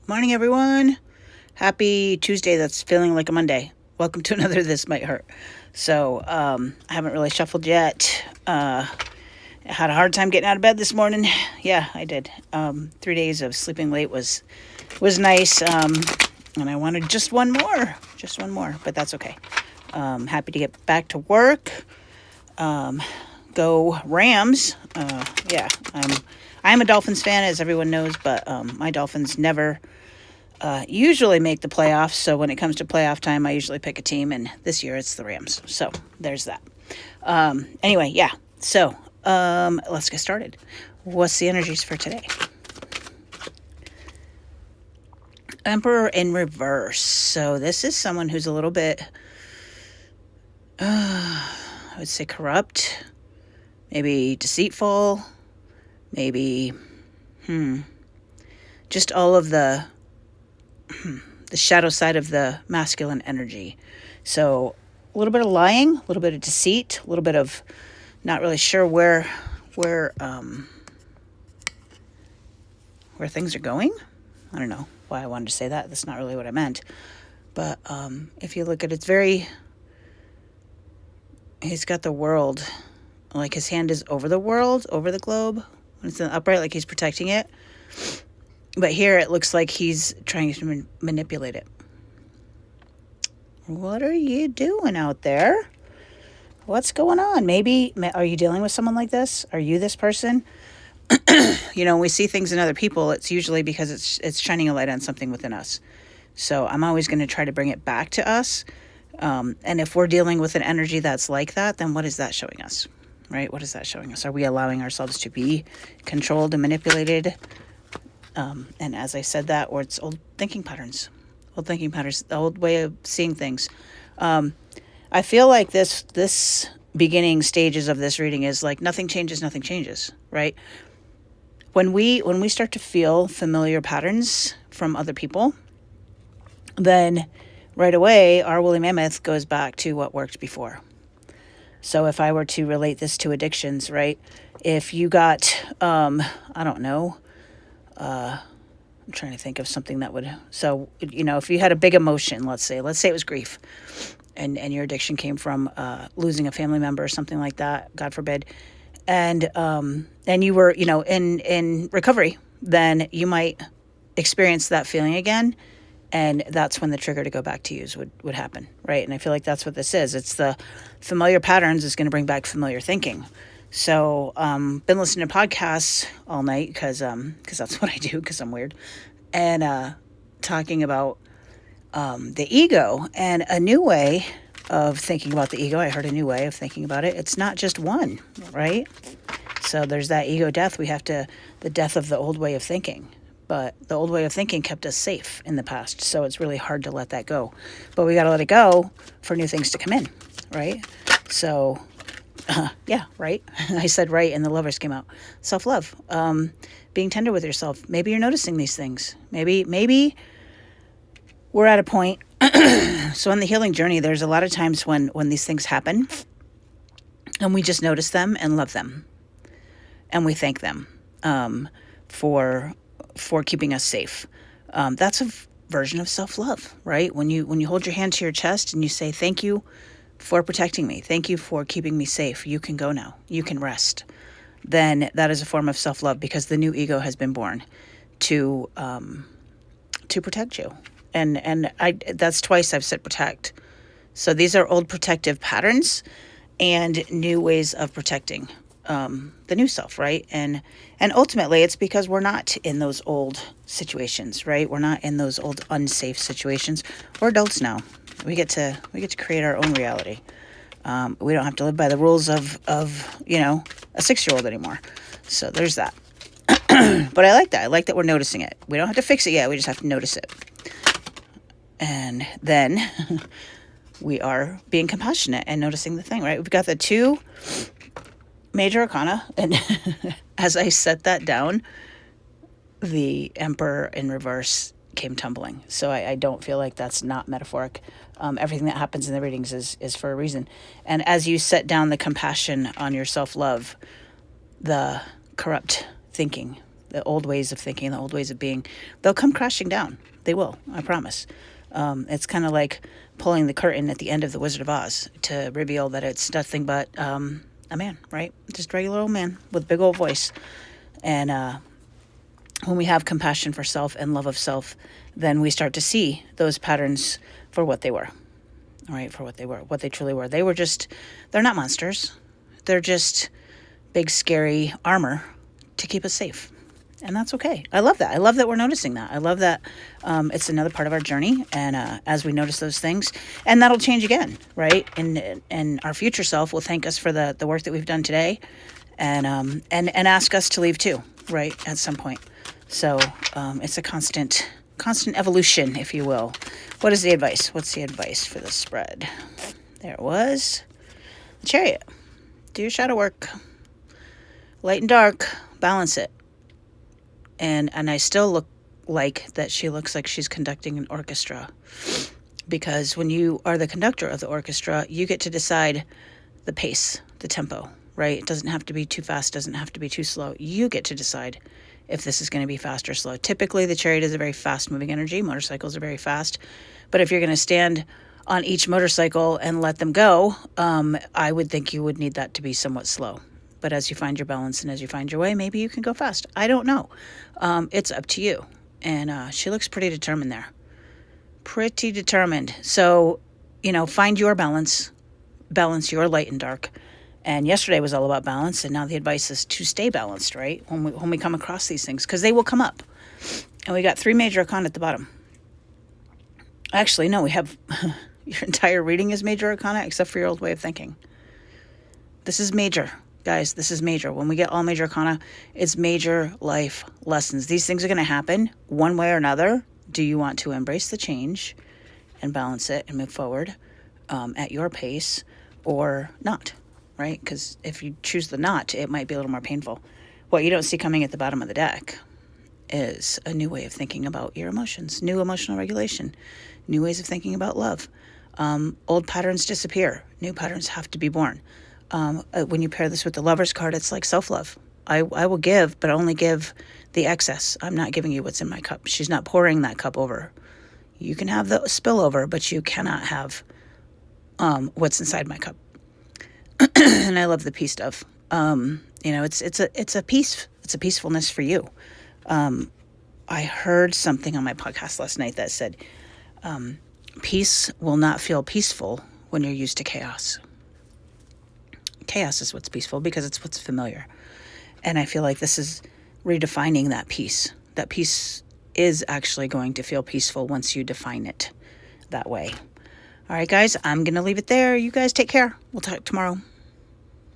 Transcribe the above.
Morning, everyone. Happy Tuesday. That's feeling like a Monday. Welcome to another This Might Hurt. So, I haven't really shuffled yet. I had a hard time getting out of bed this morning. Yeah, I did. 3 days of sleeping late was nice. And I wanted just one more, but that's okay. Happy to get back to work. Go Rams. Yeah, I'm a Dolphins fan, as everyone knows, but my Dolphins never usually make the playoffs. So when it comes to playoff time, I usually pick a team, and this year it's the Rams. So there's that. Anyway, yeah. So let's get started. What's the energies for today? Emperor in reverse. So this is someone who's a little bit, I would say, corrupt, maybe deceitful, maybe, just all of the shadow side of the masculine energy. So a little bit of lying, a little bit of deceit, a little bit of not really sure where things are going. I don't know why I wanted to say that. That's not really what I meant. But if you look at it, he's got the world, like his hand is over the world, over the globe. When it's in the upright, like he's protecting it. But here it looks like he's trying to manipulate it. What are you doing out there? What's going on? Maybe, are you dealing with someone like this? Are you this person? When we see things in other people, it's usually because it's shining a light on something within us. So I'm always going to try to bring it back to us. And if we're dealing with an energy that's like that, then what is that showing us? Right? What is that showing us? Are we allowing ourselves to be controlled and manipulated? And as I said that, or it's old thinking patterns, the old way of seeing things. I feel like this beginning stages of this reading is like nothing changes, right? When we start to feel familiar patterns from other people, then right away our woolly mammoth goes back to what worked before. So if I were to relate this to addictions, right? If you got, I don't know, I'm trying to think of something that would, so, if you had a big emotion, let's say it was grief, and your addiction came from losing a family member or something like that, God forbid, and you were, in recovery, then you might experience that feeling again, and that's when the trigger to go back to use would happen, right? And I feel like that's what this is. It's the familiar patterns is going to bring back familiar thinking. So, been listening to podcasts all night because that's what I do, because I'm weird, and talking about the ego and a new way of thinking about the ego. I heard a new way of thinking about it. It's not just one, right? So there's that ego death. The death of the old way of thinking. But the old way of thinking kept us safe in the past, so it's really hard to let that go. But we got to let it go for new things to come in, right? So... yeah, right. I said right, and the lovers came out. Self-love, being tender with yourself. Maybe you're noticing these things. Maybe we're at a point. So on the healing journey, there's a lot of times when these things happen, and we just notice them and love them, and we thank them for keeping us safe. That's a version of self-love, right? When you hold your hand to your chest and you say thank you for protecting me. Thank you for keeping me safe. You can go now. You can rest. Then that is a form of self-love, because the new ego has been born to protect you. And that's twice I've said protect. So these are old protective patterns and new ways of protecting the new self, right? And ultimately it's because we're not in those old situations, right? We're not in those old unsafe situations. We're adults now. We get to create our own reality. We don't have to live by the rules of a 6-year-old anymore. So there's that. But I like that. I like that we're noticing it. We don't have to fix it yet. We just have to notice it. And then we are being compassionate and noticing the thing, right? We've got the 2 major arcana. And as I set that down, the Emperor in reverse came tumbling. So I don't feel like that's not metaphoric. Everything that happens in the readings is for a reason. And as you set down the compassion on your self-love, the corrupt thinking, the old ways of thinking, the old ways of being, they'll come crashing down. They will, I promise. It's kind of like pulling the curtain at the end of The Wizard of Oz to reveal that it's nothing but a man, right? Just a regular old man with a big old voice. And when we have compassion for self and love of self, then we start to see those patterns for what they were, all right? For what they were, what they truly were. They're not monsters. They're just big, scary armor to keep us safe. And that's okay. I love that. I love that we're noticing that. I love that it's another part of our journey. And as we notice those things, and that'll change again, right? And our future self will thank us for the work that we've done today, and ask us to leave too, right? At some point. So it's a constant evolution, if you will. What is the advice? What's the advice for this spread? There it was. The Chariot. Do your shadow work. Light and dark. Balance it. And I still look like that she looks like she's conducting an orchestra. Because when you are the conductor of the orchestra, you get to decide the pace, the tempo, right? It doesn't have to be too fast, doesn't have to be too slow. You get to decide if this is going to be fast or slow. Typically, the Chariot is a very fast-moving energy. Motorcycles are very fast. But if you're going to stand on each motorcycle and let them go, I would think you would need that to be somewhat slow. But as you find your balance and as you find your way, maybe you can go fast. I don't know. It's up to you. And she looks pretty determined there. Pretty determined. So, find your balance. Balance your light and dark. And yesterday was all about balance, and now the advice is to stay balanced, right? When we come across these things, because they will come up. And we got 3 major arcana at the bottom. Actually, no, we have your entire reading is major arcana, except for your old way of thinking. This is major, guys. This is major. When we get all major arcana, it's major life lessons. These things are going to happen one way or another. Do you want to embrace the change and balance it and move forward at your pace, or not? Right? Because if you choose the not, it might be a little more painful. What you don't see coming at the bottom of the deck is a new way of thinking about your emotions, new emotional regulation, new ways of thinking about love. Old patterns disappear. New patterns have to be born. When you pair this with the Lover's card, it's like self-love. I will give, but only give the excess. I'm not giving you what's in my cup. She's not pouring that cup over. You can have the spillover, but you cannot have what's inside my cup. And I love the peace stuff. It's a peace. It's a peacefulness for you. I heard something on my podcast last night that said, peace will not feel peaceful when you're used to chaos. Chaos is what's peaceful because it's what's familiar. And I feel like this is redefining that peace. That peace is actually going to feel peaceful once you define it that way. All right, guys, I'm going to leave it there. You guys take care. We'll talk tomorrow.